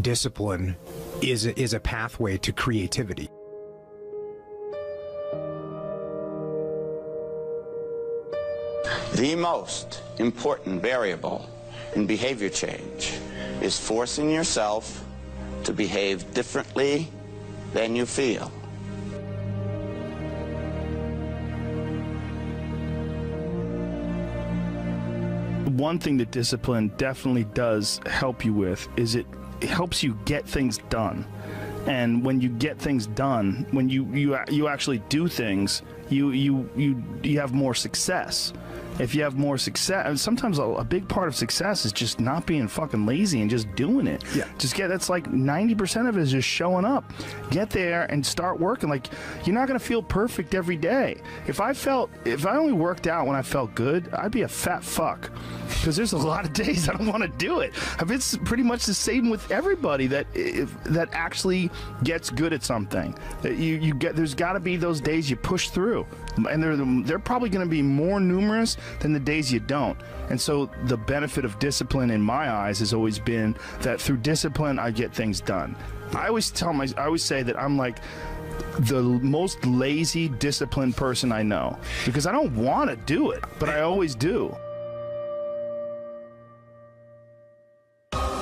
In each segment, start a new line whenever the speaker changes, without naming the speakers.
discipline is a pathway to creativity.
The most important variable in behavior change is forcing yourself to behave differently than you feel.
One thing that discipline definitely does help you with is it helps you get things done. And when you get things done, when you actually do things, you have more success. If you have more success, sometimes a big part of success is just not being fucking lazy and just doing it.
Yeah.
That's like 90% of it is just showing up. Get there and start working. Like, you're not gonna feel perfect every day. If I only worked out when I felt good, I'd be a fat fuck. Because there's a lot of days I don't want to do it. It's pretty much the same with everybody that actually gets good at something. There's got to be those days you push through, and they're probably going to be more numerous than the days you don't. And so the benefit of discipline in my eyes has always been that through discipline I get things done. I always say that I'm like the most lazy, disciplined person I know, because I don't want to do it, but I always do.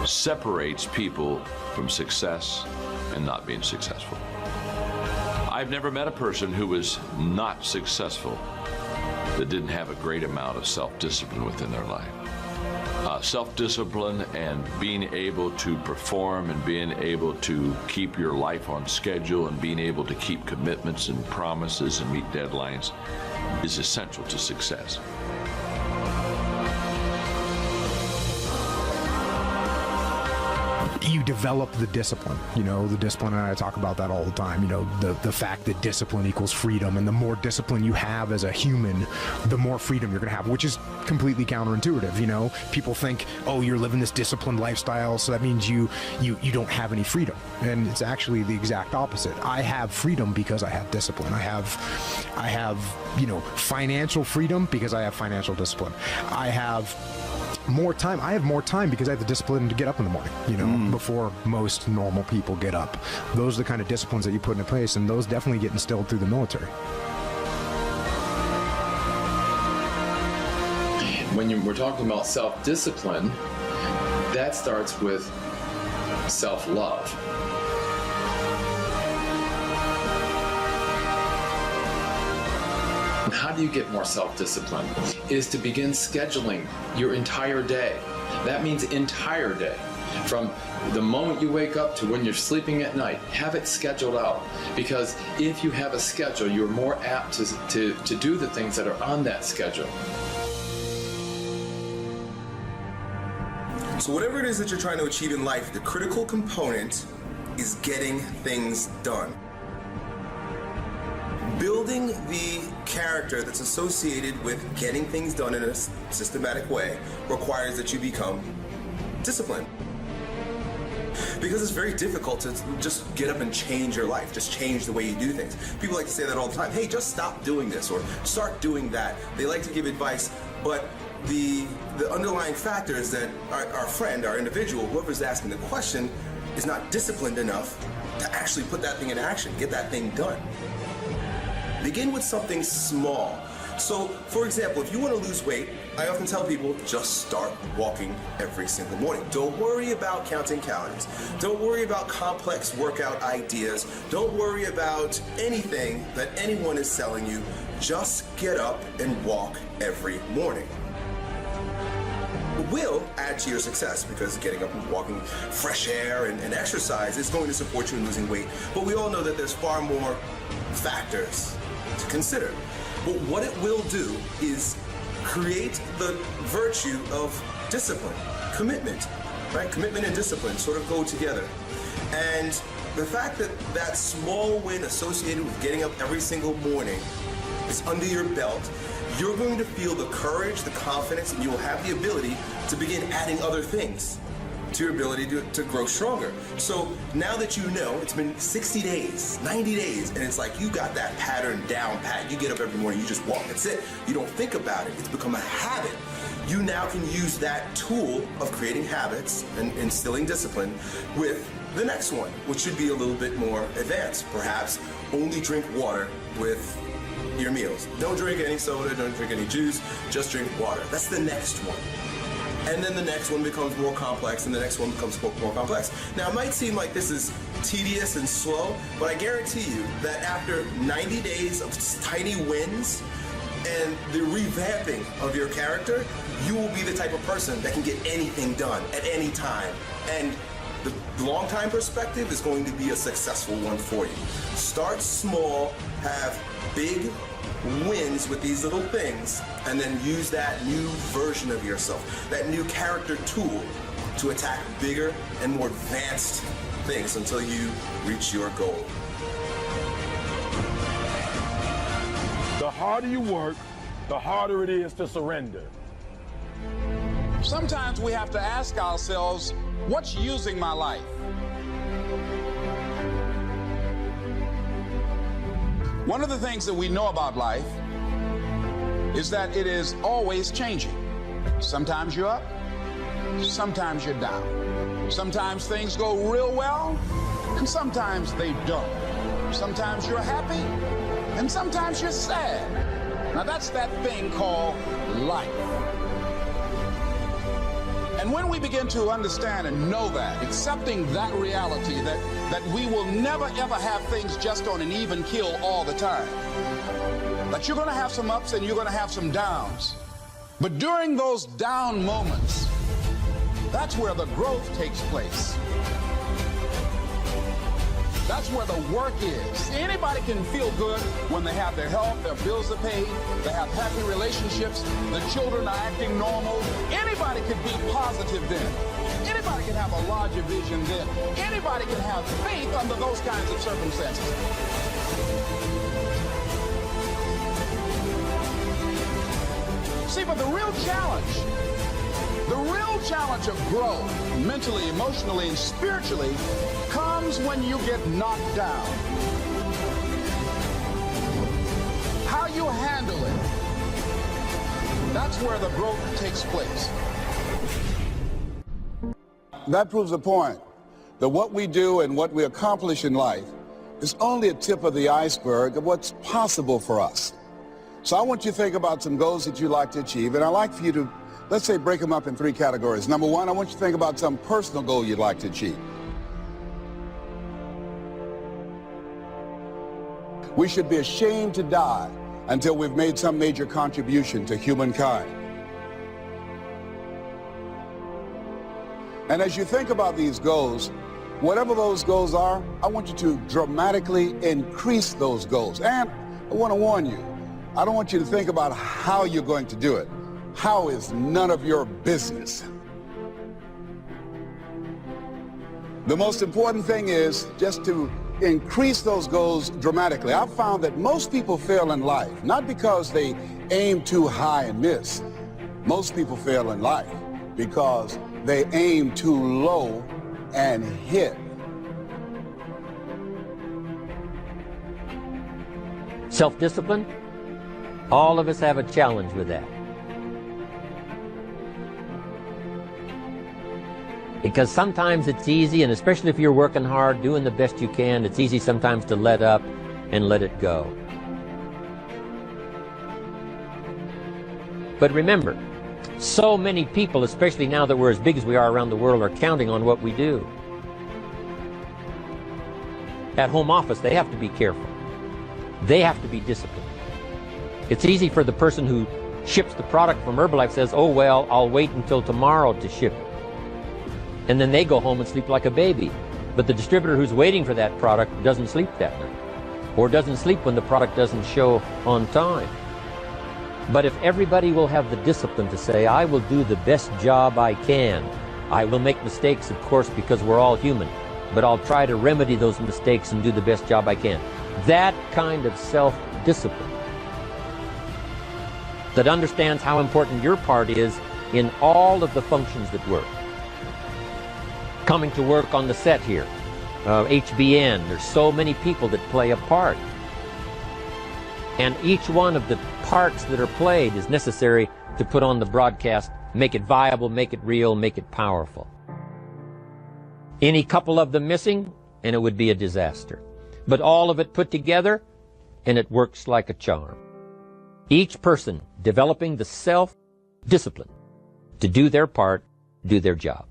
Separates people from success and not being successful. I've never met a person who was not successful that didn't have a great amount of self-discipline within their life. Self-discipline and being able to perform and being able to keep your life on schedule and being able to keep commitments and promises and meet deadlines is essential to success.
You develop the discipline, the discipline, and I talk about that all the time, the fact that discipline equals freedom, and the more discipline you have as a human, the more freedom you're going to have, which is completely counterintuitive. People think, oh, you're living this disciplined lifestyle, so that means you don't have any freedom, and it's actually the exact opposite. I have freedom because I have discipline. I have financial freedom because I have financial discipline. I have more time. I have more time because I have the discipline to get up in the morning, before most normal people get up. Those are the kind of disciplines that you put into place, and those definitely get instilled through the military.
When we're talking about self-discipline, that starts with self-love. How do you get more self-discipline? Is to begin scheduling your entire day. That means entire day. From the moment you wake up to when you're sleeping at night, have it scheduled out. Because if you have a schedule, you're more apt to do the things that are on that schedule.
So whatever it is that you're trying to achieve in life, the critical component is getting things done. Building the character that's associated with getting things done in a systematic way requires that you become disciplined. Because it's very difficult to just get up and change your life, just change the way you do things. People like to say that all the time, hey, just stop doing this or start doing that. They like to give advice, but the underlying factor is that our friend, our individual, whoever's asking the question, is not disciplined enough to actually put that thing in action, get that thing done. Begin with something small. So, for example, if you want to lose weight, I often tell people, just start walking every single morning. Don't worry about counting calories. Don't worry about complex workout ideas. Don't worry about anything that anyone is selling you. Just get up and walk every morning. It will add to your success because getting up and walking fresh air and exercise is going to support you in losing weight. But we all know that there's far more factors to consider. But what it will do is create the virtue of discipline, commitment, right? Commitment and discipline sort of go together. And the fact that that small win associated with getting up every single morning is under your belt, you're going to feel the courage, the confidence, and you will have the ability to begin adding other things to your ability to grow stronger. So now that you know, it's been 60 days, 90 days, and it's like you got that pattern down pat. You get up every morning, you just walk. That's it. You don't think about it. It's become a habit. you now can use that tool of creating habits and instilling discipline with the next one, which should be a little bit more advanced. Perhaps only drink water with your meals. Don't drink any soda, don't drink any juice, just drink water. That's the next one. And then the next one becomes more complex, and the next one becomes more complex. Now, it might seem like this is tedious and slow, but I guarantee you that after 90 days of tiny wins and the revamping of your character, you will be the type of person that can get anything done at any time. And the long-time perspective is going to be a successful one for you. Start small, have big wins with these little things, and then use that new version of yourself, that new character tool to attack bigger and more advanced things until you reach your goal.
The harder you work, the harder it is to surrender.
Sometimes we have to ask ourselves, what's using my life? One of the things that we know about life is that it is always changing. Sometimes you're up, sometimes you're down. Sometimes things go real well, and sometimes they don't. Sometimes you're happy, and sometimes you're sad. Now that's that thing called life. And when we begin to understand and know that, accepting that reality, that we will never ever have things just on an even keel all the time, that you're going to have some ups and you're going to have some downs, but during those down moments, that's where the growth takes place. That's where the work is. Anybody can feel good when they have their health, their bills are paid, they have happy relationships, the children are acting normal. Anybody can be positive then. Anybody can have a larger vision then. Anybody can have faith under those kinds of circumstances. See, but the real challenge of growth, mentally, emotionally, and spiritually, comes when you get knocked down. How you handle it, that's where the growth takes place.
That proves the point that what we do and what we accomplish in life is only a tip of the iceberg of what's possible for us. So I want you to think about some goals that you'd like to achieve, and I'd like for you to, let's say, break them up in 3 categories. Number 1, I want you to think about some personal goal you'd like to achieve. We should be ashamed to die until we've made some major contribution to humankind. And as you think about these goals, whatever those goals are, I want you to dramatically increase those goals. And I want to warn you, I don't want you to think about how you're going to do it. How is none of your business. The most important thing is just to increase those goals dramatically. I've found that most people fail in life, not because they aim too high and miss. Most people fail in life because they aim too low and hit.
Self-discipline, all of us have a challenge with that. Because sometimes it's easy, and especially if you're working hard, doing the best you can, it's easy sometimes to let up and let it go. But remember, so many people, especially now that we're as big as we are around the world, are counting on what we do. At home office, they have to be careful. They have to be disciplined. It's easy for the person who ships the product from Herbalife says, oh well, I'll wait until tomorrow to ship it. And then they go home and sleep like a baby. But the distributor who's waiting for that product doesn't sleep that night, or doesn't sleep when the product doesn't show on time. But if everybody will have the discipline to say, I will do the best job I can. I will make mistakes, of course, because we're all human, but I'll try to remedy those mistakes and do the best job I can. That kind of self-discipline that understands how important your part is in all of the functions that work. Coming to work on the set here, HBN, there's so many people that play a part. And each one of the parts that are played is necessary to put on the broadcast make it viable, make it real, make it powerful. Any couple of them missing, and it would be a disaster. But all of it put together, and it works like a charm. Each person developing the self-discipline to do their part, do their job.